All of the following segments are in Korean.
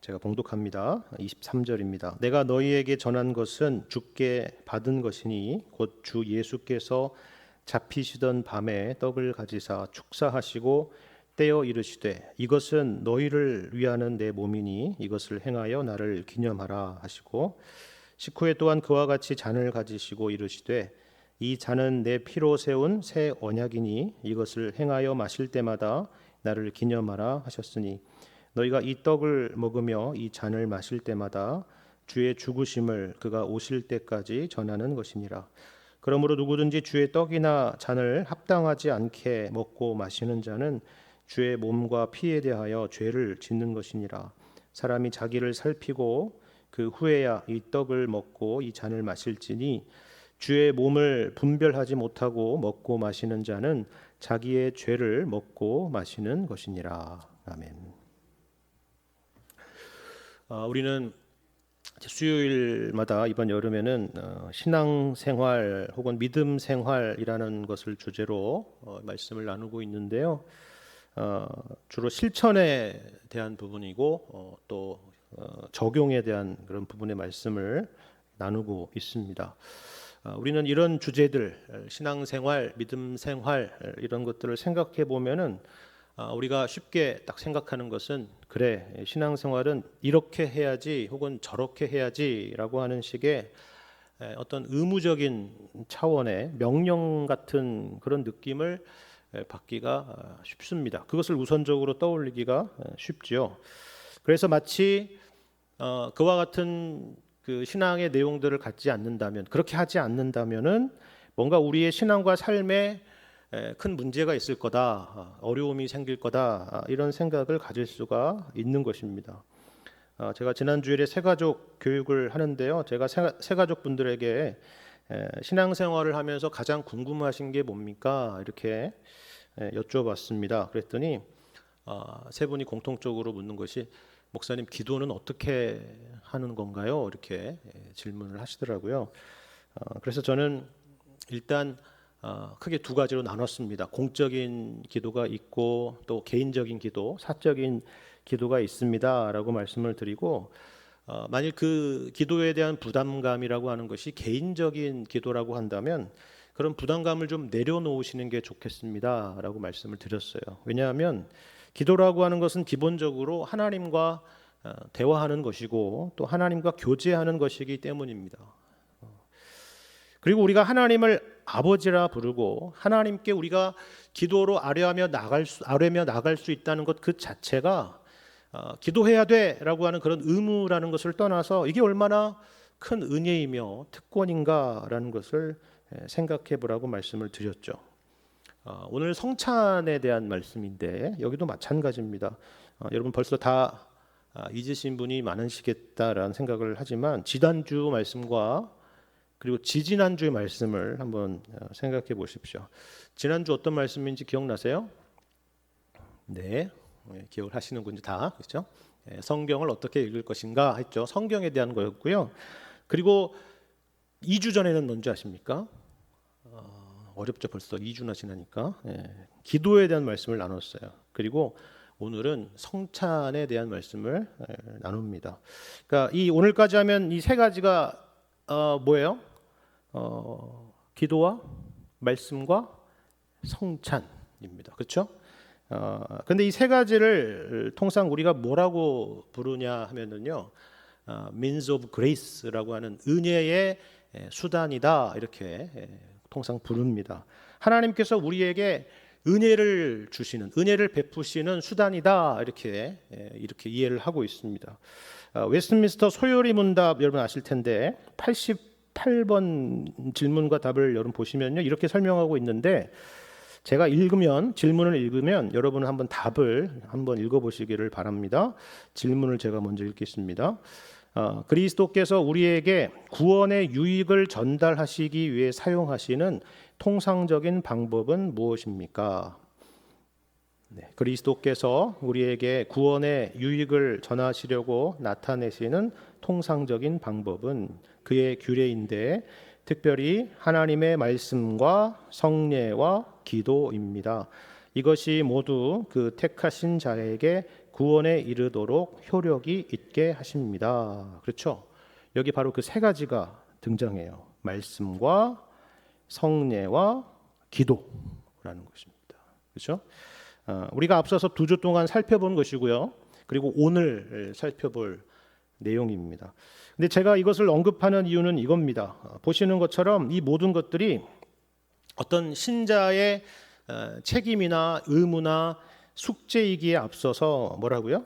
제가 봉독합니다. 23절입니다. 내가 너희에게 전한 것은 주께 받은 것이니 곧 주 예수께서 잡히시던 밤에 떡을 가지사 축사하시고 떼어 이르시되 이것은 너희를 위하는 내 몸이니 이것을 행하여 나를 기념하라 하시고 식후에 또한 그와 같이 잔을 가지시고 이르시되 이 잔은 내 피로 세운 새 언약이니 이것을 행하여 마실 때마다 나를 기념하라 하셨으니 너희가 이 떡을 먹으며 이 잔을 마실 때마다 주의 죽으심을 그가 오실 때까지 전하는 것이니라. 그러므로 누구든지 주의 떡이나 잔을 합당하지 않게 먹고 마시는 자는 주의 몸과 피에 대하여 죄를 짓는 것이니라. 사람이 자기를 살피고 그 후에야 이 떡을 먹고 이 잔을 마실지니 주의 몸을 분별하지 못하고 먹고 마시는 자는 자기의 죄를 먹고 마시는 것이니라. 아멘. 우리는 수요일마다 이번 여름에는 신앙생활 혹은 믿음 생활이라는 것을 주제로 말씀을 나누고 있는데요. 주로 실천에 대한 부분이고 또 적용에 대한 그런 부분의 말씀을 나누고 있습니다. 우리는 이런 주제들, 신앙생활, 믿음 생활 이런 것들을 생각해 보면은 우리가 쉽게 딱 생각하는 것은 그래, 신앙생활은 이렇게 해야지 혹은 저렇게 해야지라고 하는 식의 어떤 의무적인 차원의 명령 같은 그런 느낌을 받기가 쉽습니다. 그것을 우선적으로 떠올리기가 쉽지요. 그래서 마치 그와 같은 그 신앙의 내용들을 갖지 않는다면, 그렇게 하지 않는다면은 뭔가 우리의 신앙과 삶에 큰 문제가 있을 거다, 어려움이 생길 거다, 이런 생각을 가질 수가 있는 것입니다. 제가 지난 주일에 새가족 교육을 하는데요. 제가 새가족 분들에게 신앙생활을 하면서 가장 궁금하신 게 뭡니까? 이렇게 여쭤봤습니다. 그랬더니 세 분이 공통적으로 묻는 것이 목사님, 기도는 어떻게 하는 건가요? 이렇게 질문을 하시더라고요. 그래서 저는 일단 크게 두 가지로 나눴습니다. 공적인 기도가 있고 또 개인적인 기도, 사적인 기도가 있습니다라고 말씀을 드리고, 만일 그 기도에 대한 부담감이라고 하는 것이 개인적인 기도라고 한다면 그런 부담감을 좀 내려놓으시는 게 좋겠습니다라고 말씀을 드렸어요. 왜냐하면 기도라고 하는 것은 기본적으로 하나님과 대화하는 것이고 또 하나님과 교제하는 것이기 때문입니다. 그리고 우리가 하나님을 아버지라 부르고 하나님께 우리가 기도로 아뢰며 나갈 수 있다는 것 그 자체가 기도해야 돼라고 하는 그런 의무라는 것을 떠나서 이게 얼마나 큰 은혜이며 특권인가라는 것을 생각해 보라고 말씀을 드렸죠. 오늘 성찬에 대한 말씀인데 여기도 마찬가지입니다. 여러분 벌써 다 잊으신 분이 많으시겠다라는 생각을 하지만 지난주 말씀과 그리고 지지난주의 말씀을 한번 생각해 보십시오. 지난주 어떤 말씀인지 기억나세요? 네, 기억을 하시는군요. 다 그렇죠? 성경을 어떻게 읽을 것인가 했죠. 성경에 대한 거였고요. 그리고 2주 전에는 뭔지 아십니까? 어렵죠. 벌써 2주나 지나니까. 기도에 대한 말씀을 나눴어요. 그리고 오늘은 성찬에 대한 말씀을 나눕니다. 그러니까 이 오늘까지 하면 이 세 가지가 뭐예요? 기도와 말씀과 성찬입니다. 그렇죠? 근데 이 세 가지를 통상 우리가 뭐라고 부르냐 하면은요, means of grace라고 하는 은혜의 수단이다 이렇게 통상 부릅니다. 하나님께서 우리에게 은혜를 주시는, 은혜를 베푸시는 수단이다 이렇게 이해를 하고 있습니다. 웨스트민스터 소요리 문답 여러분 아실 텐데 88번 질문과 답을 여러분 보시면요 이렇게 설명하고 있는데, 제가 질문을 읽으면 여러분은 한번 답을 한번 읽어보시기를 바랍니다. 질문을 제가 먼저 읽겠습니다. 그리스도께서 우리에게 구원의 유익을 전달하시기 위해 사용하시는 통상적인 방법은 무엇입니까? 네, 그리스도께서 우리에게 구원의 유익을 전하시려고 나타내시는 통상적인 방법은 그의 규례인데 특별히 하나님의 말씀과 성례와 기도입니다. 이것이 모두 그 택하신 자에게 구원에 이르도록 효력이 있게 하십니다. 그렇죠? 여기 바로 그 세 가지가 등장해요. 말씀과 성례와 기도라는 것입니다. 그렇죠? 우리가 앞서서 2주 동안 살펴본 것이고요. 그리고 오늘 살펴볼 내용입니다. 근데 제가 이것을 언급하는 이유는 이겁니다. 보시는 것처럼 이 모든 것들이 어떤 신자의 책임이나 의무나 숙제이기에 앞서서 뭐라고요?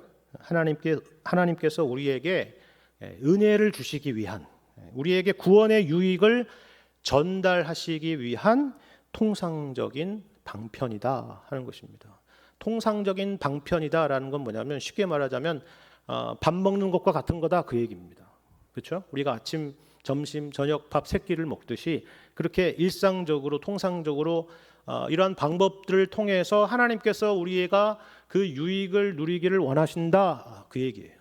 하나님께서 우리에게 은혜를 주시기 위한, 우리에게 구원의 유익을 전달하시기 위한 통상적인 방편이다 하는 것입니다. 통상적인 방편이다라는 건 뭐냐면 쉽게 말하자면 밥 먹는 것과 같은 거다 그 얘기입니다. 그렇죠? 우리가 아침, 점심, 저녁 밥 3끼를 먹듯이 그렇게 일상적으로 통상적으로 이러한 방법들을 통해서 하나님께서 우리가 그 유익을 누리기를 원하신다 그 얘기예요.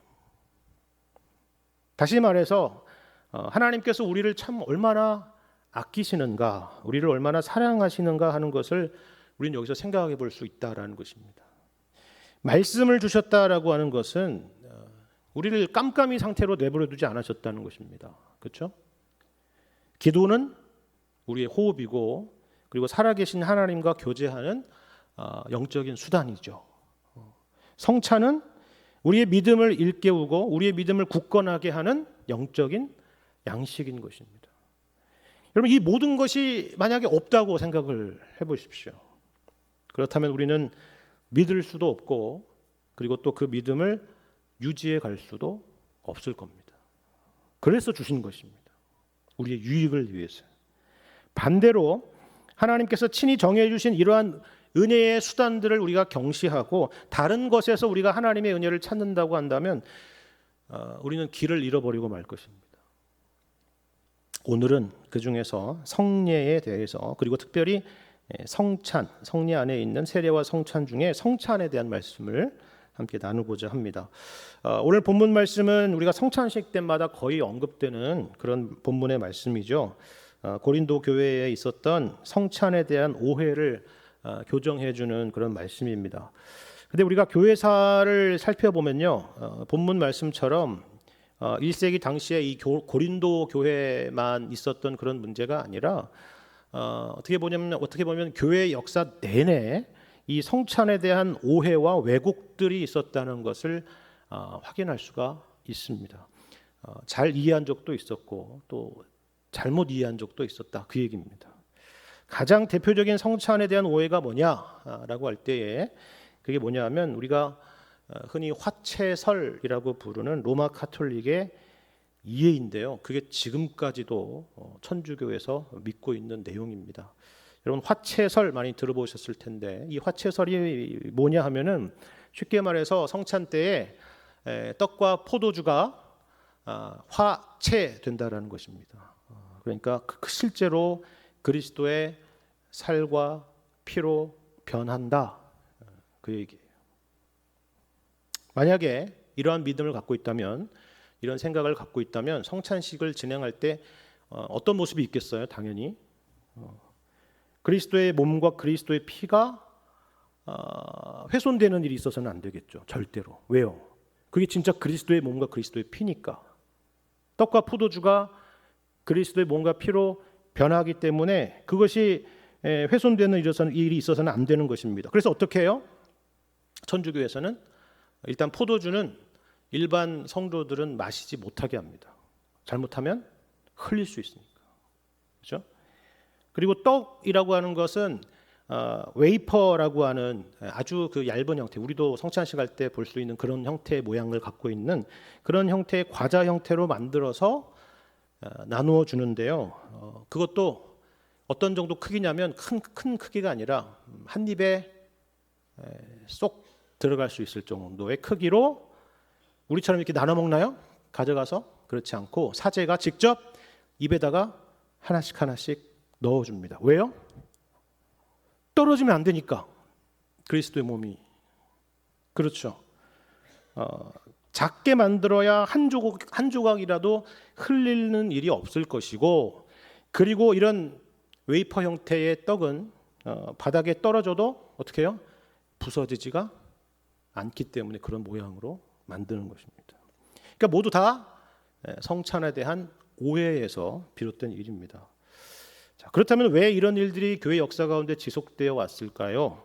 다시 말해서 하나님께서 우리를 참 얼마나 아끼시는가, 우리를 얼마나 사랑하시는가 하는 것을 우리는 여기서 생각해 볼 수 있다라는 것입니다. 말씀을 주셨다라고 하는 것은 우리를 깜깜이 상태로 내버려 두지 않으셨다는 것입니다. 그렇죠? 기도는 우리의 호흡이고 그리고 살아계신 하나님과 교제하는 영적인 수단이죠. 성찬은 우리의 믿음을 일깨우고 우리의 믿음을 굳건하게 하는 영적인 양식인 것입니다. 여러분 이 모든 것이 만약에 없다고 생각을 해보십시오. 그렇다면 우리는 믿을 수도 없고 그리고 또 그 믿음을 유지해 갈 수도 없을 겁니다. 그래서 주신 것입니다. 우리의 유익을 위해서. 반대로 하나님께서 친히 정해 주신 이러한 은혜의 수단들을 우리가 경시하고 다른 것에서 우리가 하나님의 은혜를 찾는다고 한다면 우리는 길을 잃어버리고 말 것입니다. 오늘은 그 중에서 성례에 대해서 그리고 특별히 성찬, 성례 안에 있는 세례와 성찬 중에 성찬에 대한 말씀을 함께 나누고자 합니다. 오늘 본문 말씀은 우리가 성찬식 때마다 거의 언급되는 그런 본문의 말씀이죠. 고린도 교회에 있었던 성찬에 대한 오해를 교정해 주는 그런 말씀입니다. 근데 우리가 교회사를 살펴보면요. 본문 말씀처럼 1세기 당시에 이 고린도 교회만 있었던 그런 문제가 아니라 어떻게 보면 교회 역사 내내 이 성찬에 대한 오해와 왜곡들이 있었다는 것을 확인할 수가 있습니다. 잘 이해한 적도 있었고 또 잘못 이해한 적도 있었다 그 얘기입니다. 가장 대표적인 성찬에 대한 오해가 뭐냐라고 할 때에 그게 뭐냐면 우리가 흔히 화채설이라고 부르는 로마 카톨릭의 이해인데요. 그게 지금까지도 천주교에서 믿고 있는 내용입니다. 여러분 화채설 많이 들어보셨을 텐데 이 화채설이 뭐냐 하면은 쉽게 말해서 성찬 때에 떡과 포도주가 화채된다라는 것입니다. 그러니까 실제로 그리스도의 살과 피로 변한다 그 얘기예요. 만약에 이러한 믿음을 갖고 있다면 이런 생각을 갖고 있다면 성찬식을 진행할 때 어떤 모습이 있겠어요? 당연히 그리스도의 몸과 그리스도의 피가 훼손되는 일이 있어서는 안 되겠죠. 절대로. 왜요? 그게 진짜 그리스도의 몸과 그리스도의 피니까. 떡과 포도주가 그리스도의 몸과 피로 변하기 때문에 그것이 훼손되는 일이 있어서는 안 되는 것입니다. 그래서 어떻게 해요? 천주교에서는 일단 포도주는 일반 성도들은 마시지 못하게 합니다. 잘못하면 흘릴 수 있으니까. 그렇죠? 그리고 떡이라고 하는 것은 웨이퍼라고 하는 아주 그 얇은 형태, 우리도 성찬식 할 때 볼 수 있는 그런 형태의 모양을 갖고 있는 그런 형태의 과자 형태로 만들어서 나누어 주는데요. 그것도 어떤 정도 크기냐면 큰 크기가 아니라 한 입에 쏙 들어갈 수 있을 정도의 크기로 우리처럼 이렇게 나눠 먹나요? 가져가서 그렇지 않고 사제가 직접 입에다가 하나씩 넣어줍니다. 왜요? 떨어지면 안 되니까. 그리스도의 몸이. 그렇죠. 작게 만들어야 한 조각이라도 흘리는 일이 없을 것이고 그리고 이런 웨이퍼 형태의 떡은 바닥에 떨어져도 어떻게 해요? 부서지지가 않기 때문에 그런 모양으로 만드는 것입니다. 그러니까 모두 다 성찬에 대한 오해에서 비롯된 일입니다. 자, 그렇다면 왜 이런 일들이 교회 역사 가운데 지속되어 왔을까요?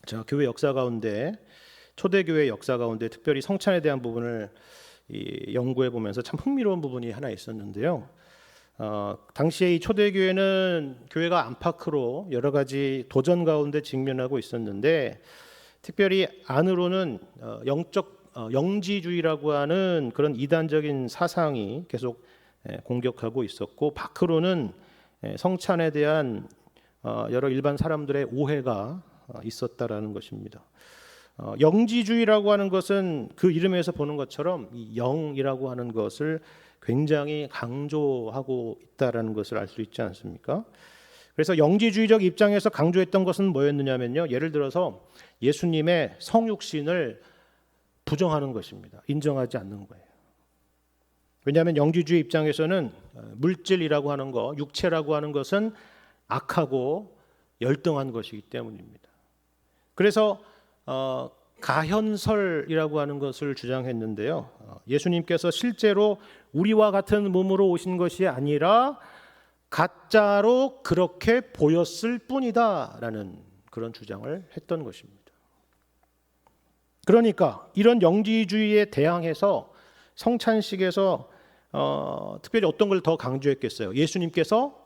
자, 교회 역사 가운데, 초대교회 역사 가운데 특별히 성찬에 대한 부분을 연구해 보면서 참 흥미로운 부분이 하나 있었는데요. 당시에 이 초대교회는 교회가 안팎으로 여러 가지 도전 가운데 직면하고 있었는데, 특별히 안으로는 영지주의라고 하는 그런 이단적인 사상이 계속 공격하고 있었고, 밖으로는 성찬에 대한 여러 일반 사람들의 오해가 있었다라는 것입니다. 영지주의라고 하는 것은 그 이름에서 보는 것처럼 이 영이라고 하는 것을 굉장히 강조하고 있다라는 것을 알 수 있지 않습니까? 그래서 영지주의적 입장에서 강조했던 것은 뭐였느냐면요, 예를 들어서 예수님의 성육신을 부정하는 것입니다. 인정하지 않는 거예요. 왜냐하면 영지주의 입장에서는 물질이라고 하는 것, 육체라고 하는 것은 악하고 열등한 것이기 때문입니다. 그래서 가현설이라고 하는 것을 주장했는데요. 예수님께서 실제로 우리와 같은 몸으로 오신 것이 아니라 가짜로 그렇게 보였을 뿐이다라는 그런 주장을 했던 것입니다. 그러니까 이런 영지주의에 대항해서 성찬식에서 특별히 어떤 걸 더 강조했겠어요? 예수님께서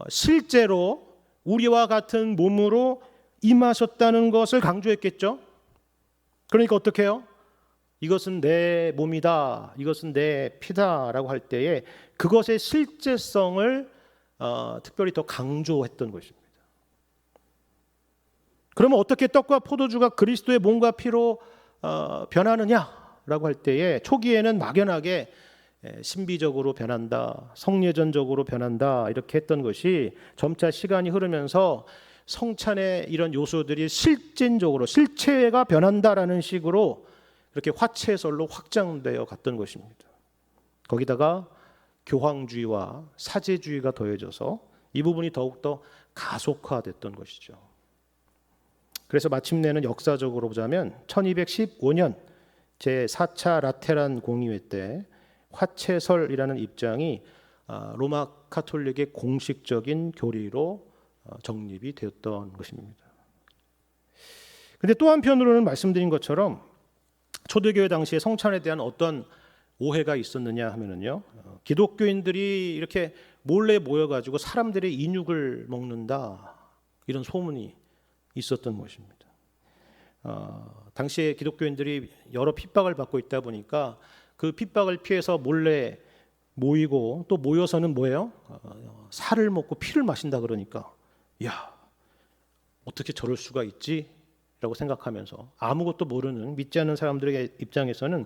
실제로 우리와 같은 몸으로 임하셨다는 것을 강조했겠죠. 그러니까 어떻게 해요? 이것은 내 몸이다, 이것은 내 피다라고 할 때에 그것의 실제성을 특별히 더 강조했던 것입니다. 그러면 어떻게 떡과 포도주가 그리스도의 몸과 피로 변하느냐라고 할 때에 초기에는 막연하게 신비적으로 변한다, 성례전적으로 변한다 이렇게 했던 것이 점차 시간이 흐르면서 성찬의 이런 요소들이 실질적으로 실체가 변한다라는 식으로 이렇게 화채설로 확장되어 갔던 것입니다. 거기다가 교황주의와 사제주의가 더해져서 이 부분이 더욱더 가속화됐던 것이죠. 그래서 마침내는 역사적으로 보자면 1215년 제4차 라테란 공의회 때 화채설이라는 입장이 로마 카톨릭의 공식적인 교리로 정립이 되었던 것입니다. 그런데 또 한편으로는 말씀드린 것처럼 초대교회 당시에 성찬에 대한 어떤 오해가 있었느냐 하면은요, 기독교인들이 이렇게 몰래 모여가지고 사람들의 인육을 먹는다 이런 소문이 있었던 것입니다. 당시에 기독교인들이 여러 핍박을 받고 있다 보니까 그 핍박을 피해서 몰래 모이고 또 모여서는 뭐예요? 살을 먹고 피를 마신다 그러니까 야, 어떻게 저럴 수가 있지? 라고 생각하면서 아무것도 모르는 믿지 않는 사람들의 입장에서는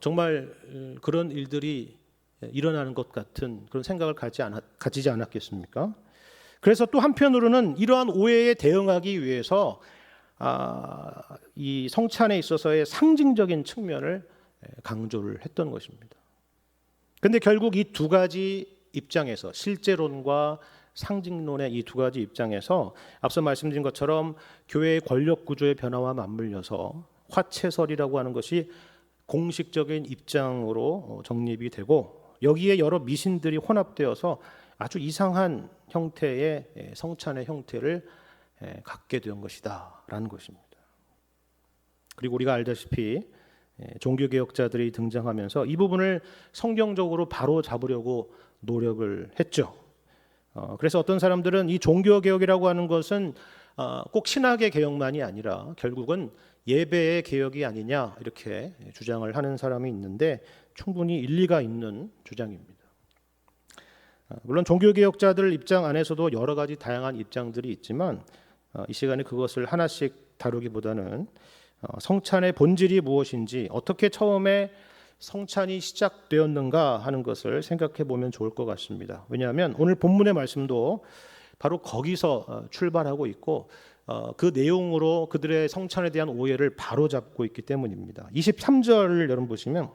정말 그런 일들이 일어나는 것 같은 그런 생각을 가지지 않았겠습니까? 그래서 또 한편으로는 이러한 오해에 대응하기 위해서 이 성찬에 있어서의 상징적인 측면을 강조를 했던 것입니다. 그런데 결국 이 두 가지 입장에서 실제론과 상징론의 이 두 가지 입장에서 앞서 말씀드린 것처럼 교회의 권력 구조의 변화와 맞물려서 화채설이라고 하는 것이 공식적인 입장으로 정립이 되고 여기에 여러 미신들이 혼합되어서 아주 이상한 형태의 성찬의 형태를 갖게 된 것이다라는 것입니다. 그리고 우리가 알다시피 종교개혁자들이 등장하면서 이 부분을 성경적으로 바로 잡으려고 노력을 했죠. 그래서 어떤 사람들은 이 종교개혁이라고 하는 것은 꼭 신학의 개혁만이 아니라 결국은 예배의 개혁이 아니냐 이렇게 주장을 하는 사람이 있는데 충분히 일리가 있는 주장입니다. 물론 종교개혁자들 입장 안에서도 여러 가지 다양한 입장들이 있지만 이 시간에 그것을 하나씩 다루기보다는 성찬의 본질이 무엇인지 어떻게 처음에 성찬이 시작되었는가 하는 것을 생각해 보면 좋을 것 같습니다. 왜냐하면 오늘 본문의 말씀도 바로 거기서 출발하고 있고 그 내용으로 그들의 성찬에 대한 오해를 바로잡고 있기 때문입니다. 23절을 여러분 보시면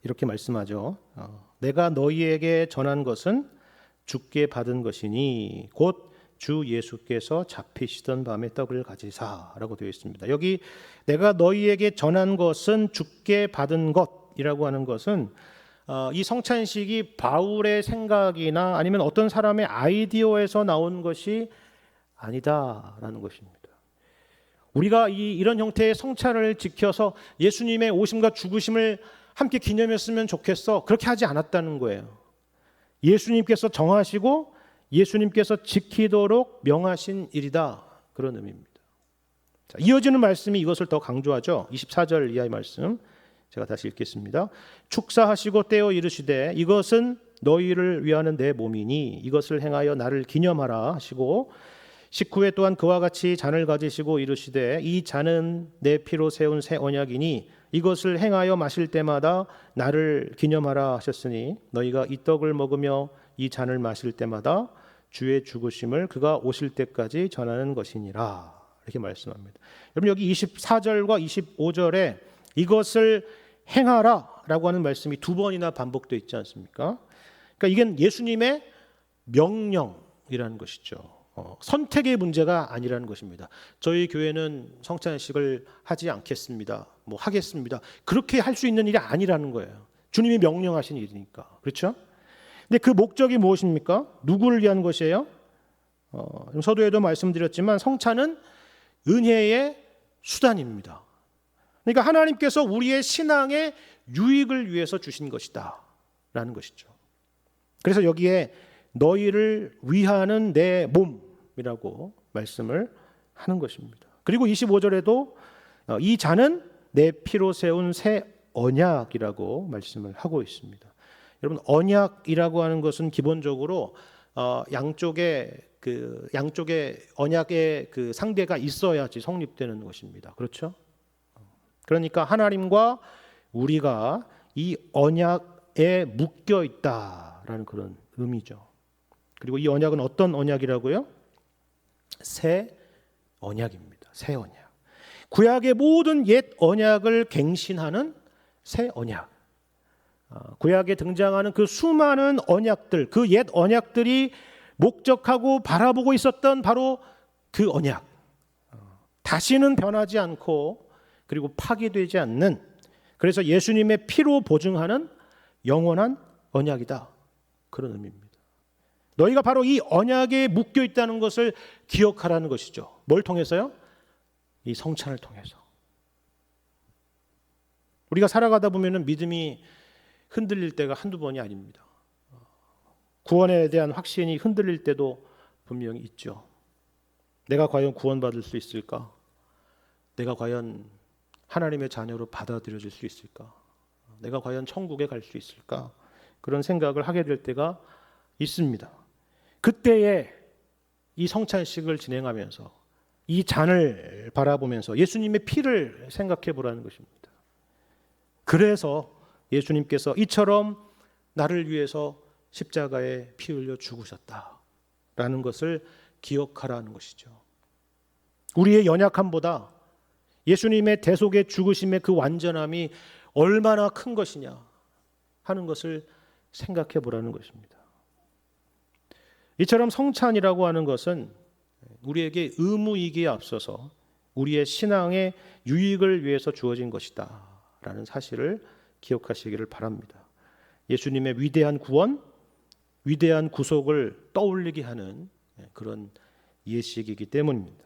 이렇게 말씀하죠. 내가 너희에게 전한 것은 주께 받은 것이니 곧 주 예수께서 잡히시던 밤에 떡을 가지사라고 되어 있습니다. 여기 내가 너희에게 전한 것은 주께 받은 것이라고 하는 것은 이 성찬식이 바울의 생각이나 아니면 어떤 사람의 아이디어에서 나온 것이 아니다라는 것입니다. 우리가 이런 형태의 성찬을 지켜서 예수님의 오심과 죽으심을 함께 기념했으면 좋겠어. 그렇게 하지 않았다는 거예요. 예수님께서 정하시고 예수님께서 지키도록 명하신 일이다. 그런 의미입니다. 자, 이어지는 말씀이 이것을 더 강조하죠. 24절 이하의 말씀 제가 다시 읽겠습니다. 축사하시고 떼어 이르시되 이것은 너희를 위하는 내 몸이니 이것을 행하여 나를 기념하라 하시고 19회 또한 그와 같이 잔을 가지시고 이르시되 이 잔은 내 피로 세운 새 언약이니 이것을 행하여 마실 때마다 나를 기념하라 하셨으니 너희가 이 떡을 먹으며 이 잔을 마실 때마다 주의 죽으심을 그가 오실 때까지 전하는 것이니라. 이렇게 말씀합니다. 여러분 여기 24절과 25절에 이것을 행하라 라고 하는 말씀이 두 번이나 반복되어 있지 않습니까? 그러니까 이게 예수님의 명령이라는 것이죠. 선택의 문제가 아니라는 것입니다. 저희 교회는 성찬식을 하지 않겠습니다. 뭐 하겠습니다. 그렇게 할 수 있는 일이 아니라는 거예요. 주님이 명령하신 일이니까. 그렇죠? 근데 그 목적이 무엇입니까? 누구를 위한 것이에요? 서두에도 말씀드렸지만 성찬은 은혜의 수단입니다. 그러니까 하나님께서 우리의 신앙의 유익을 위해서 주신 것이다 라는 것이죠. 그래서 여기에 너희를 위하는 내 몸이라고 말씀을 하는 것입니다. 그리고 25절에도 이 잔은 내 피로 세운 새 언약이라고 말씀을 하고 있습니다. 여러분 언약이라고 하는 것은 기본적으로 양쪽에 언약의 그 상대가 있어야지 성립되는 것입니다. 그렇죠? 그러니까 하나님과 우리가 이 언약에 묶여 있다라는 그런 의미죠. 그리고 이 언약은 어떤 언약이라고요? 새 언약입니다. 새 언약. 구약의 모든 옛 언약을 갱신하는 새 언약. 구약에 등장하는 그 수많은 언약들, 그 옛 언약들이 목적하고 바라보고 있었던 바로 그 언약. 다시는 변하지 않고 그리고 파기되지 않는, 그래서 예수님의 피로 보증하는 영원한 언약이다. 그런 의미입니다. 너희가 바로 이 언약에 묶여 있다는 것을 기억하라는 것이죠. 뭘 통해서요? 이 성찬을 통해서. 우리가 살아가다 보면 믿음이 흔들릴 때가 한두 번이 아닙니다. 구원에 대한 확신이 흔들릴 때도 분명히 있죠. 내가 과연 구원받을 수 있을까? 내가 과연 하나님의 자녀로 받아들여질 수 있을까? 내가 과연 천국에 갈 수 있을까? 그런 생각을 하게 될 때가 있습니다. 그때에 이 성찬식을 진행하면서 이 잔을 바라보면서 예수님의 피를 생각해 보라는 것입니다. 그래서 예수님께서 이처럼 나를 위해서 십자가에 피 흘려 죽으셨다라는 것을 기억하라는 것이죠. 우리의 연약함보다 예수님의 대속의 죽으심의 그 완전함이 얼마나 큰 것이냐 하는 것을 생각해 보라는 것입니다. 이처럼 성찬이라고 하는 것은 우리에게 의무이기에 앞서서 우리의 신앙의 유익을 위해서 주어진 것이다 라는 사실을 기억하시기를 바랍니다. 예수님의 위대한 구원, 위대한 구속을 떠올리게 하는 그런 예식이기 때문입니다.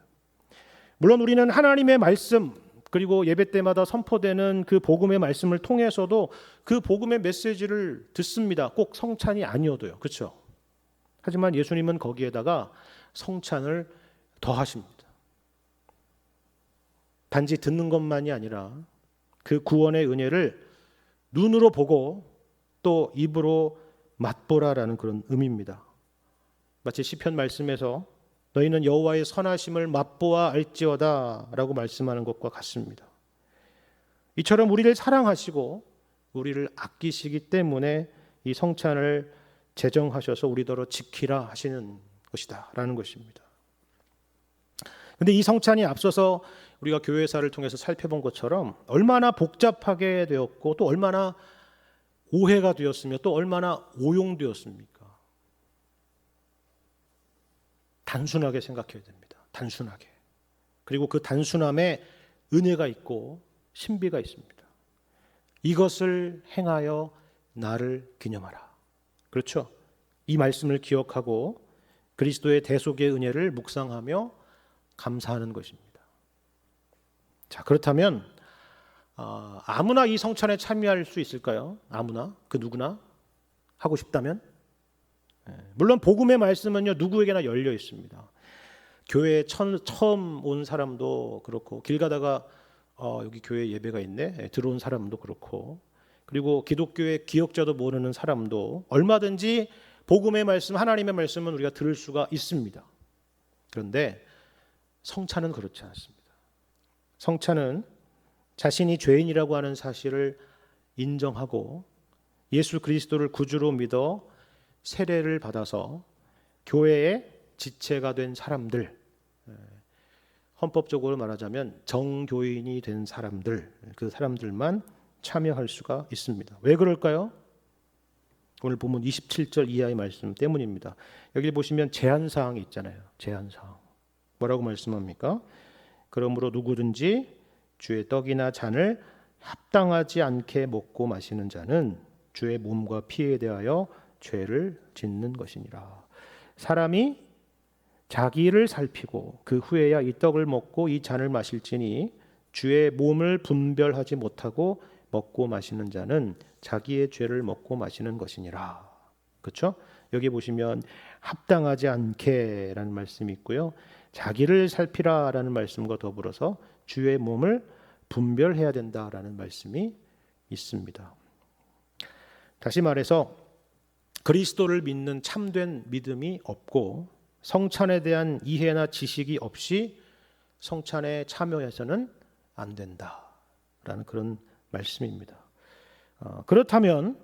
물론 우리는 하나님의 말씀 그리고 예배 때마다 선포되는 그 복음의 말씀을 통해서도 그 복음의 메시지를 듣습니다. 꼭 성찬이 아니어도요. 그렇죠? 하지만 예수님은 거기에다가 성찬을 더하십니다. 단지 듣는 것만이 아니라 그 구원의 은혜를 눈으로 보고 또 입으로 맛보라라는 그런 의미입니다. 마치 시편 말씀에서 너희는 여호와의 선하심을 맛보아 알지어다 라고 말씀하는 것과 같습니다. 이처럼 우리를 사랑하시고 우리를 아끼시기 때문에 이 성찬을 제정하셔서 우리더러 지키라 하시는 것이다 라는 것입니다. 그런데 이 성찬이 앞서서 우리가 교회사를 통해서 살펴본 것처럼 얼마나 복잡하게 되었고 또 얼마나 오해가 되었으며 또 얼마나 오용되었습니까? 단순하게 생각해야 됩니다. 단순하게. 그리고 그 단순함에 은혜가 있고 신비가 있습니다. 이것을 행하여 나를 기념하라. 그렇죠? 이 말씀을 기억하고 그리스도의 대속의 은혜를 묵상하며 감사하는 것입니다. 자, 그렇다면 아무나 이 성찬에 참여할 수 있을까요? 아무나? 그 누구나? 하고 싶다면? 물론 복음의 말씀은요, 누구에게나 열려 있습니다. 교회에 처음 온 사람도 그렇고, 길 가다가 여기 교회 예배가 있네, 들어온 사람도 그렇고, 그리고 기독교의 기억자도 모르는 사람도 얼마든지 복음의 말씀, 하나님의 말씀은 우리가 들을 수가 있습니다. 그런데 성찬은 그렇지 않습니다. 성찬은 자신이 죄인이라고 하는 사실을 인정하고 예수 그리스도를 구주로 믿어 세례를 받아서 교회의 지체가 된 사람들, 헌법적으로 말하자면 정교인이 된 사람들, 그 사람들만 참여할 수가 있습니다. 왜 그럴까요? 오늘 본문 27절 이하의 말씀 때문입니다. 여기 보시면 제한사항이 있잖아요. 제한사항. 뭐라고 말씀합니까? 그러므로 누구든지 주의 떡이나 잔을 합당하지 않게 먹고 마시는 자는 주의 몸과 피에 대하여 죄를 짓는 것이니라. 사람이 자기를 살피고 그 후에야 이 떡을 먹고 이 잔을 마실지니 주의 몸을 분별하지 못하고 먹고 마시는 자는 자기의 죄를 먹고 마시는 것이니라. 그렇죠? 여기 보시면 합당하지 않게라는 말씀이 있고요. 자기를 살피라라는 말씀과 더불어서 주의 몸을 분별해야 된다라는 말씀이 있습니다. 다시 말해서 그리스도를 믿는 참된 믿음이 없고 성찬에 대한 이해나 지식이 없이 성찬에 참여해서는 안 된다라는 그런 말씀입니다. 그렇다면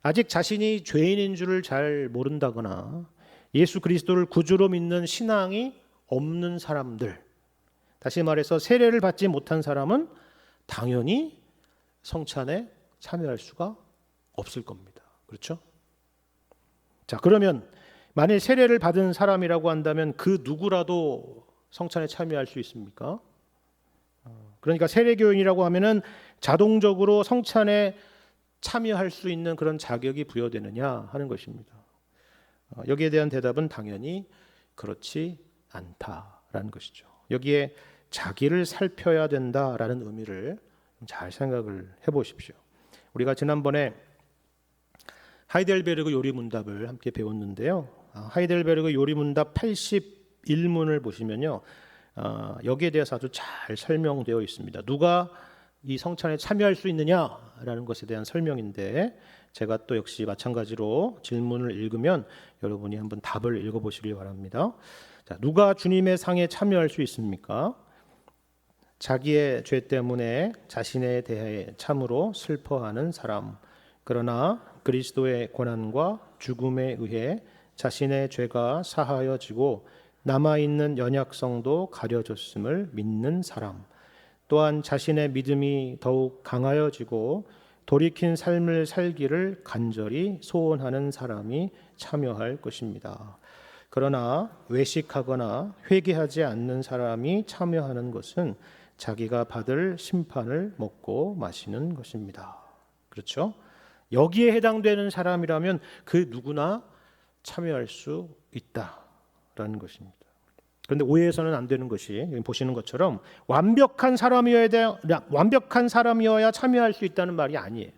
아직 자신이 죄인인 줄을 잘 모른다거나 예수 그리스도를 구주로 믿는 신앙이 없는 사람들, 다시 말해서 세례를 받지 못한 사람은 당연히 성찬에 참여할 수가 없을 겁니다. 그렇죠? 자, 그러면 만일 세례를 받은 사람이라고 한다면 그 누구라도 성찬에 참여할 수 있습니까? 그러니까 세례교인이라고 하면은 자동적으로 성찬에 참여할 수 있는 그런 자격이 부여되느냐 하는 것입니다. 여기에 대한 대답은 당연히 그렇지 않다라는 것이죠. 여기에 자기를 살펴야 된다라는 의미를 잘 생각을 해보십시오. 우리가 지난번에 하이델베르그 요리문답을 함께 배웠는데요. 하이델베르그 요리문답 81문을 보시면요, 여기에 대해서 아주 잘 설명되어 있습니다. 누가 이 성찬에 참여할 수 있느냐라는 것에 대한 설명인데, 제가 또 역시 마찬가지로 질문을 읽으면 여러분이 한번 답을 읽어보시기 바랍니다. 자, 누가 주님의 상에 참여할 수 있습니까? 자기의 죄 때문에 자신에 대해 참으로 슬퍼하는 사람, 그러나 그리스도의 고난과 죽음에 의해 자신의 죄가 사하여지고 남아있는 연약성도 가려졌음을 믿는 사람, 또한 자신의 믿음이 더욱 강하여지고 돌이킨 삶을 살기를 간절히 소원하는 사람이 참여할 것입니다. 그러나 외식하거나 회개하지 않는 사람이 참여하는 것은 자기가 받을 심판을 먹고 마시는 것입니다. 그렇죠? 여기에 해당되는 사람이라면 그 누구나 참여할 수 있다라는 것입니다. 그런데 오해해서는 안 되는 것이, 여기 보시는 것처럼 완벽한 사람이어야 참여할 수 있다는 말이 아니에요.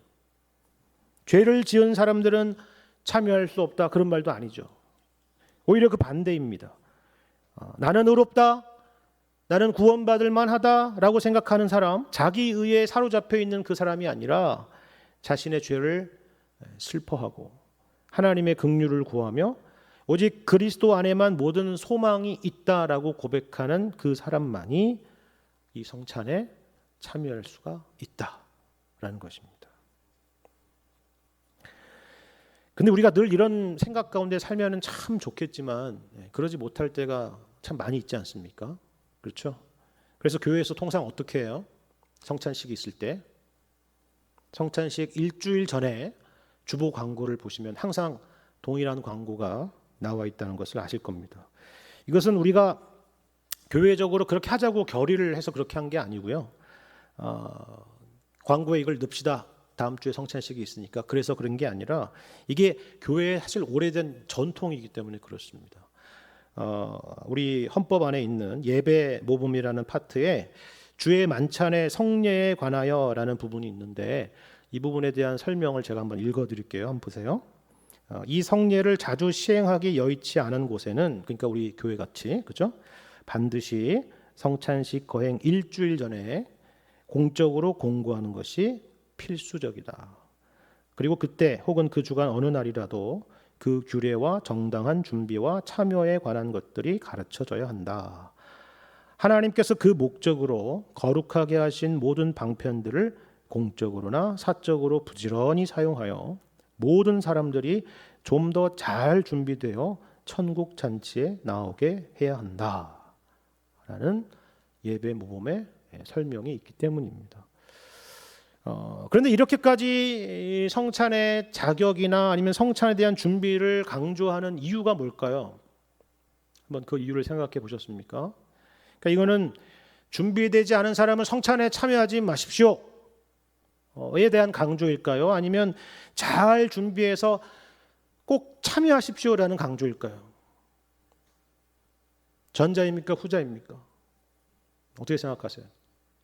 죄를 지은 사람들은 참여할 수 없다, 그런 말도 아니죠. 오히려 그 반대입니다. 나는 의롭다, 나는 구원받을 만하다라고 생각하는 사람, 자기 의에 사로잡혀 있는 그 사람이 아니라 자신의 죄를 슬퍼하고 하나님의 긍휼을 구하며 오직 그리스도 안에만 모든 소망이 있다라고 고백하는 그 사람만이 이 성찬에 참여할 수가 있다라는 것입니다. 근데 우리가 늘 이런 생각 가운데 살면은 참 좋겠지만 그러지 못할 때가 참 많이 있지 않습니까? 그렇죠? 그래서 교회에서 통상 어떻게 해요? 성찬식이 있을 때 성찬식 일주일 전에 주보 광고를 보시면 항상 동일한 광고가 나와 있다는 것을 아실 겁니다. 이것은 우리가 교회적으로 그렇게 하자고 결의를 해서 그렇게 한 게 아니고요. 광고에 이걸 넣읍시다. 다음 주에 성찬식이 있으니까 그래서 그런 게 아니라 이게 교회의 사실 오래된 전통이기 때문에 그렇습니다. 우리 헌법 안에 있는 예배 모범이라는 파트에 주의 만찬의 성례에 관하여라는 부분이 있는데 이 부분에 대한 설명을 제가 한번 읽어드릴게요. 한번 보세요. 이 성례를 자주 시행하기 여의치 않은 곳에는, 그러니까 우리 교회 같이, 그죠? 반드시 성찬식 거행 일주일 전에 공적으로 공고하는 것이 필수적이다. 그리고 그때 혹은 그 주간 어느 날이라도 그 규례와 정당한 준비와 참여에 관한 것들이 가르쳐져야 한다. 하나님께서 그 목적으로 거룩하게 하신 모든 방편들을 공적으로나 사적으로 부지런히 사용하여 모든 사람들이 좀 더 잘 준비되어 천국 잔치에 나오게 해야 한다. 라는 예배 모범의 설명이 있기 때문입니다. 그런데 이렇게까지 성찬의 자격이나 아니면 성찬에 대한 준비를 강조하는 이유가 뭘까요? 한번 그 이유를 생각해 보셨습니까? 그러니까 이거는 준비되지 않은 사람은 성찬에 참여하지 마십시오. 에 대한 강조일까요? 아니면 잘 준비해서 꼭 참여하십시오라는 강조일까요? 전자입니까? 후자입니까? 어떻게 생각하세요?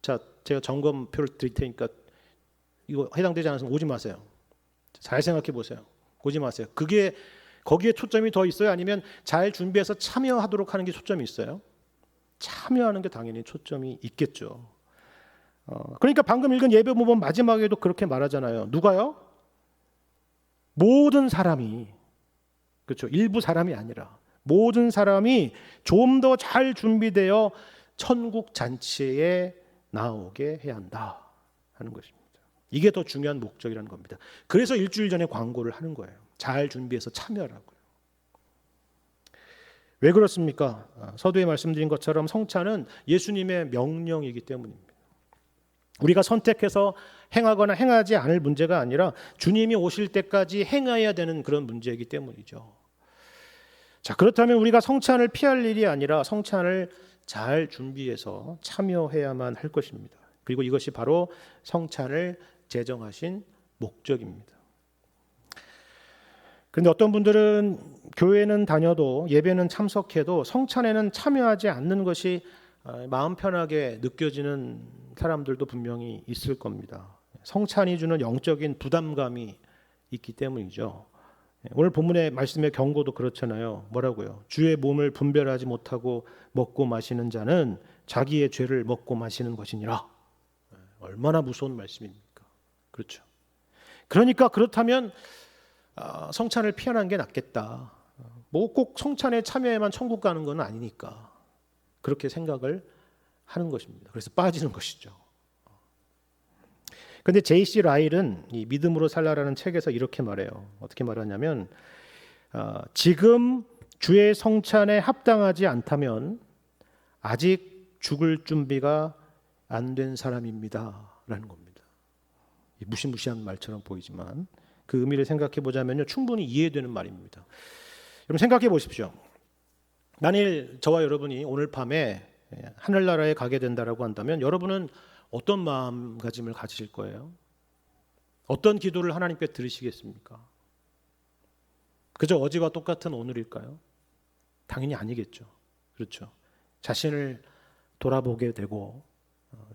자, 제가 점검표를 드릴 테니까 이거 해당되지 않아서 오지 마세요. 잘 생각해 보세요. 오지 마세요. 그게 거기에 초점이 더 있어요? 아니면 잘 준비해서 참여하도록 하는 게 초점이 있어요? 참여하는 게 당연히 초점이 있겠죠. 그러니까 방금 읽은 예배 모범 마지막에도 그렇게 말하잖아요. 누가요? 모든 사람이, 그렇죠. 일부 사람이 아니라 모든 사람이 좀 더 잘 준비되어 천국 잔치에 나오게 해야 한다 하는 것입니다. 이게 더 중요한 목적이라는 겁니다. 그래서 일주일 전에 광고를 하는 거예요. 잘 준비해서 참여하라고요. 왜 그렇습니까? 서두에 말씀드린 것처럼 성찬은 예수님의 명령이기 때문입니다. 우리가 선택해서 행하거나 행하지 않을 문제가 아니라 주님이 오실 때까지 행해야 되는 그런 문제이기 때문이죠. 자, 그렇다면 우리가 성찬을 피할 일이 아니라 성찬을 잘 준비해서 참여해야만 할 것입니다. 그리고 이것이 바로 성찬을 제정하신 목적입니다. 그런데 어떤 분들은 교회는 다녀도 예배는 참석해도 성찬에는 참여하지 않는 것이 마음 편하게 느껴지는 사람들도 분명히 있을 겁니다. 성찬이 주는 영적인 부담감이 있기 때문이죠. 오늘 본문의 말씀의 경고도 그렇잖아요. 뭐라고요? 주의 몸을 분별하지 못하고 먹고 마시는 자는 자기의 죄를 먹고 마시는 것이니라. 얼마나 무서운 말씀입니까? 그렇죠. 그러니까 그렇다면 성찬을 피하는 게 낫겠다. 뭐 꼭 성찬에 참여해만 천국 가는 건 아니니까 그렇게 생각을 하는 것입니다. 그래서 빠지는 것이죠. 그런데 J.C. 라일은 이 믿음으로 살라라는 책에서 이렇게 말해요. 어떻게 말하냐면 지금 주의 성찬에 합당하지 않다면 아직 죽을 준비가 안 된 사람입니다 라는 겁니다. 무시무시한 말처럼 보이지만 그 의미를 생각해 보자면요, 충분히 이해되는 말입니다. 여러분 생각해 보십시오. 만일 저와 여러분이 오늘 밤에 하늘나라에 가게 된다라고 한다면 여러분은 어떤 마음가짐을 가지실 거예요? 어떤 기도를 하나님께 드리시겠습니까? 그저 어제와 똑같은 오늘일까요? 당연히 아니겠죠. 그렇죠. 자신을 돌아보게 되고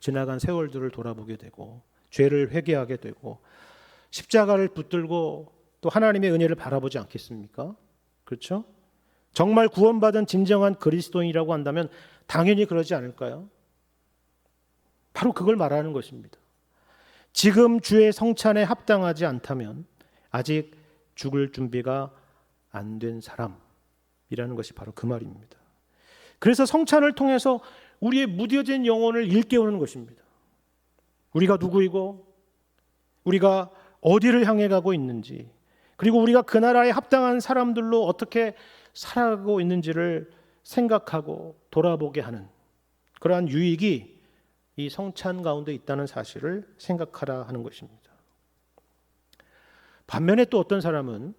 지나간 세월들을 돌아보게 되고 죄를 회개하게 되고 십자가를 붙들고 또 하나님의 은혜를 바라보지 않겠습니까? 그렇죠? 정말 구원받은 진정한 그리스도인이라고 한다면 당연히 그러지 않을까요? 바로 그걸 말하는 것입니다. 지금 주의 성찬에 합당하지 않다면 아직 죽을 준비가 안 된 사람이라는 것이 바로 그 말입니다. 그래서 성찬을 통해서 우리의 무뎌진 영혼을 일깨우는 것입니다. 우리가 누구이고 우리가 어디를 향해 가고 있는지, 그리고 우리가 그 나라에 합당한 사람들로 어떻게 살아가고 있는지를 생각하고 돌아보게 하는 그러한 유익이 이 성찬 가운데 있다는 사실을 생각하라 하는 것입니다. 반면에 또 어떤 사람은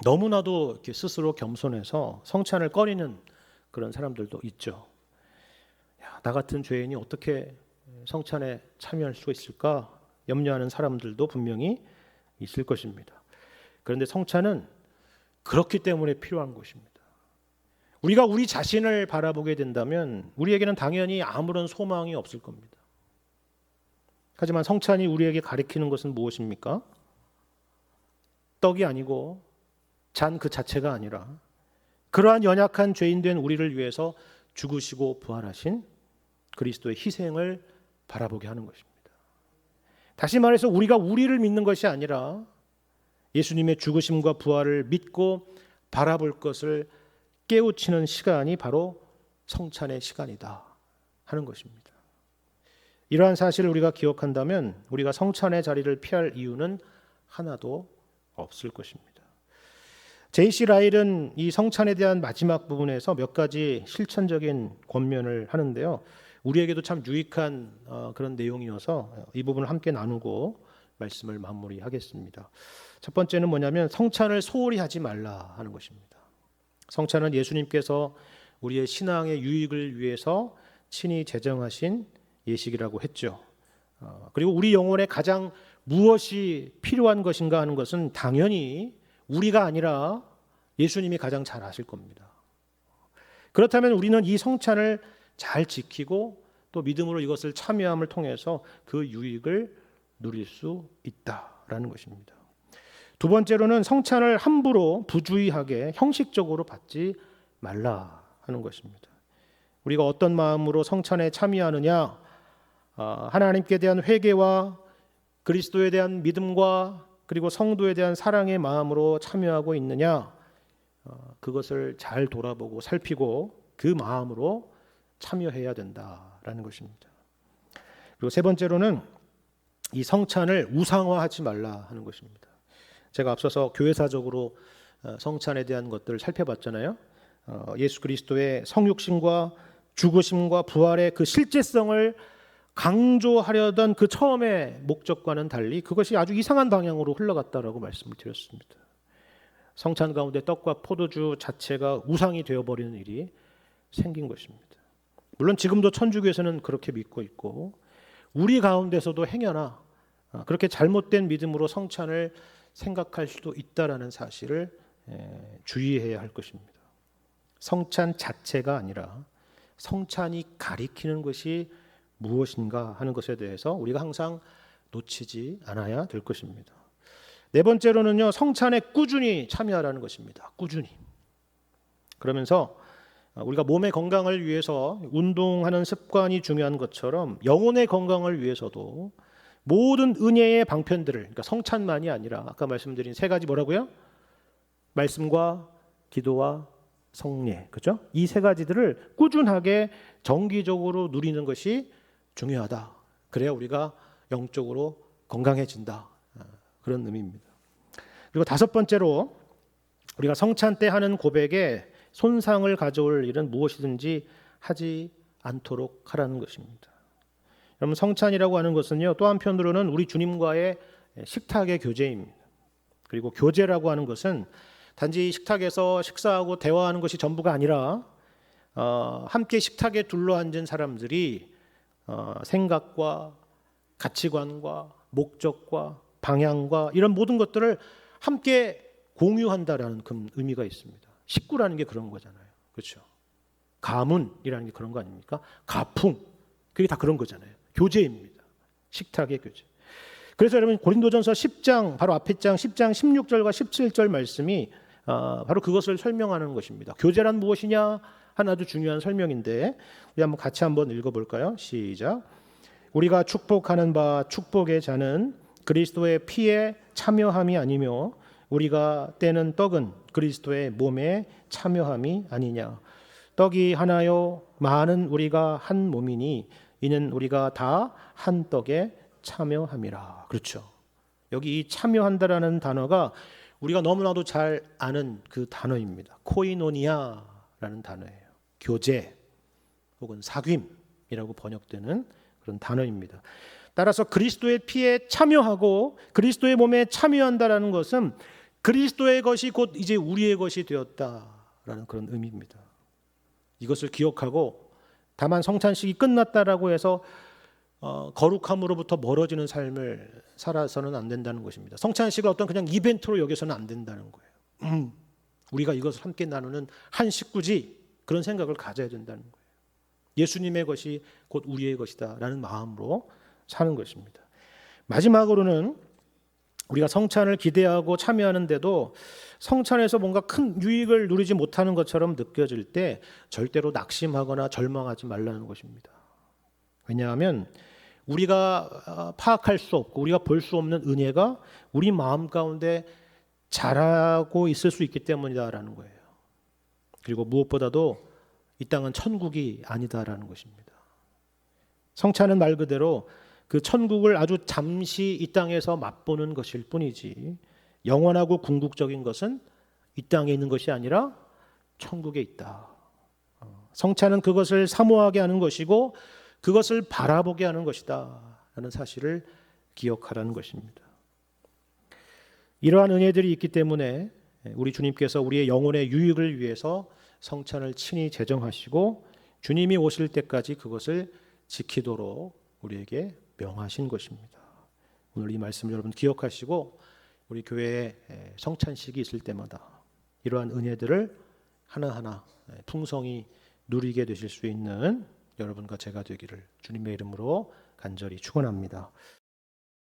너무나도 이렇게 스스로 겸손해서 성찬을 꺼리는 그런 사람들도 있죠. 야, 나 같은 죄인이 어떻게 성찬에 참여할 수가 있을까 염려하는 사람들도 분명히 있을 것입니다. 그런데 성찬은 그렇기 때문에 필요한 것입니다. 우리가 우리 자신을 바라보게 된다면 우리에게는 당연히 아무런 소망이 없을 겁니다. 하지만 성찬이 우리에게 가리키는 것은 무엇입니까? 떡이 아니고 잔 그 자체가 아니라 그러한 연약한 죄인 된 우리를 위해서 죽으시고 부활하신 그리스도의 희생을 바라보게 하는 것입니다. 다시 말해서 우리가 우리를 믿는 것이 아니라 예수님의 죽으심과 부활을 믿고 바라볼 것을 깨우치는 시간이 바로 성찬의 시간이다 하는 것입니다. 이러한 사실을 우리가 기억한다면 우리가 성찬의 자리를 피할 이유는 하나도 없을 것입니다. J.C. 라일은 이 성찬에 대한 마지막 부분에서 몇 가지 실천적인 권면을 하는데요. 우리에게도 참 유익한 그런 내용이어서 이 부분을 함께 나누고 말씀을 마무리하겠습니다. 첫 번째는 뭐냐면 성찬을 소홀히 하지 말라 하는 것입니다. 성찬은 예수님께서 우리의 신앙의 유익을 위해서 친히 제정하신 예식이라고 했죠. 그리고 우리 영혼에 가장 무엇이 필요한 것인가 하는 것은 당연히 우리가 아니라 예수님이 가장 잘 아실 겁니다. 그렇다면 우리는 이 성찬을 잘 지키고 또 믿음으로 이것을 참여함을 통해서 그 유익을 누릴 수 있다라는 것입니다. 두 번째로는 성찬을 함부로 부주의하게 형식적으로 받지 말라 하는 것입니다. 우리가 어떤 마음으로 성찬에 참여하느냐, 하나님께 대한 회개와 그리스도에 대한 믿음과 그리고 성도에 대한 사랑의 마음으로 참여하고 있느냐, 그것을 잘 돌아보고 살피고 그 마음으로 참여해야 된다라는 것입니다. 그리고 세 번째로는 이 성찬을 우상화하지 말라 하는 것입니다. 제가 앞서서 교회사적으로 성찬에 대한 것들을 살펴봤잖아요. 예수 그리스도의 성육신과 죽으심과 부활의 그 실제성을 강조하려던 그 처음의 목적과는 달리 그것이 아주 이상한 방향으로 흘러갔다라고 말씀을 드렸습니다. 성찬 가운데 떡과 포도주 자체가 우상이 되어버리는 일이 생긴 것입니다. 물론 지금도 천주교에서는 그렇게 믿고 있고 우리 가운데서도 행여나 그렇게 잘못된 믿음으로 성찬을 생각할 수도 있다라는 사실을 주의해야 할 것입니다. 성찬 자체가 아니라 성찬이 가리키는 것이 무엇인가 하는 것에 대해서 우리가 항상 놓치지 않아야 될 것입니다. 네 번째로는요, 성찬에 꾸준히 참여하라는 것입니다. 꾸준히. 그러면서 우리가 몸의 건강을 위해서 운동하는 습관이 중요한 것처럼 영혼의 건강을 위해서도 모든 은혜의 방편들을, 그러니까 성찬만이 아니라 아까 말씀드린 세 가지 뭐라고요? 말씀과 기도와 성례, 그렇죠? 이 세 가지들을 꾸준하게 정기적으로 누리는 것이 중요하다. 그래야 우리가 영적으로 건강해진다. 그런 의미입니다. 그리고 다섯 번째로 우리가 성찬 때 하는 고백에 손상을 가져올 일은 무엇이든지 하지 않도록 하라는 것입니다. 여러분, 성찬이라고 하는 것은요, 또 한편으로는 우리 주님과의 식탁의 교제입니다. 그리고 교제라고 하는 것은 단지 식탁에서 식사하고 대화하는 것이 전부가 아니라 함께 식탁에 둘러앉은 사람들이 생각과 가치관과 목적과 방향과 이런 모든 것들을 함께 공유한다라는 그 의미가 있습니다. 식구라는 게 그런 거잖아요. 그렇죠? 가문이라는 게 그런 거 아닙니까? 가풍, 그게 다 그런 거잖아요. 교제입니다. 식탁의 교제. 그래서 여러분 고린도전서 10장 바로 앞에 장 10장 16절과 17절 말씀이 바로 그것을 설명하는 것입니다. 교제란 무엇이냐 하는 아주 중요한 설명인데 우리 한번 같이 한번 읽어볼까요? 시작. 우리가 축복하는 바 축복의 자는 그리스도의 피에 참여함이 아니며 우리가 떼는 떡은 그리스도의 몸에 참여함이 아니냐. 떡이 하나요 많은 우리가 한 몸이니 이는 우리가 다 한 떡에 참여함이라. 그렇죠. 여기 이 참여한다라는 단어가 우리가 너무나도 잘 아는 그 단어입니다. 코이노니아라는 단어예요. 교제 혹은 사귐이라고 번역되는 그런 단어입니다. 따라서 그리스도의 피에 참여하고 그리스도의 몸에 참여한다라는 것은 그리스도의 것이 곧 이제 우리의 것이 되었다라는 그런 의미입니다. 이것을 기억하고 다만 성찬식이 끝났다라고 해서 거룩함으로부터 멀어지는 삶을 살아서는 안 된다는 것입니다. 성찬식을 어떤 그냥 이벤트로 여겨서는 안 된다는 거예요. 우리가 이것을 함께 나누는 한 식구지, 그런 생각을 가져야 된다는 거예요. 예수님의 것이 곧 우리의 것이다 라는 마음으로 사는 것입니다. 마지막으로는 우리가 성찬을 기대하고 참여하는데도 성찬에서 뭔가 큰 유익을 누리지 못하는 것처럼 느껴질 때 절대로 낙심하거나 절망하지 말라는 것입니다. 왜냐하면 우리가 파악할 수 없고 우리가 볼 수 없는 은혜가 우리 마음 가운데 자라고 있을 수 있기 때문이다라는 거예요. 그리고 무엇보다도 이 땅은 천국이 아니다라는 것입니다. 성찬은 말 그대로 그 천국을 아주 잠시 이 땅에서 맛보는 것일 뿐이지 영원하고 궁극적인 것은 이 땅에 있는 것이 아니라 천국에 있다. 성찬은 그것을 사모하게 하는 것이고 그것을 바라보게 하는 것이다 라는 사실을 기억하라는 것입니다. 이러한 은혜들이 있기 때문에 우리 주님께서 우리의 영혼의 유익을 위해서 성찬을 친히 제정하시고 주님이 오실 때까지 그것을 지키도록 우리에게 명하신 것입니다. 오늘 이 말씀을 여러분 기억하시고 우리 교회에 성찬식이 있을 때마다 이러한 은혜들을 하나하나 풍성히 누리게 되실 수 있는 여러분과 제가 되기를 주님의 이름으로 간절히 축원합니다.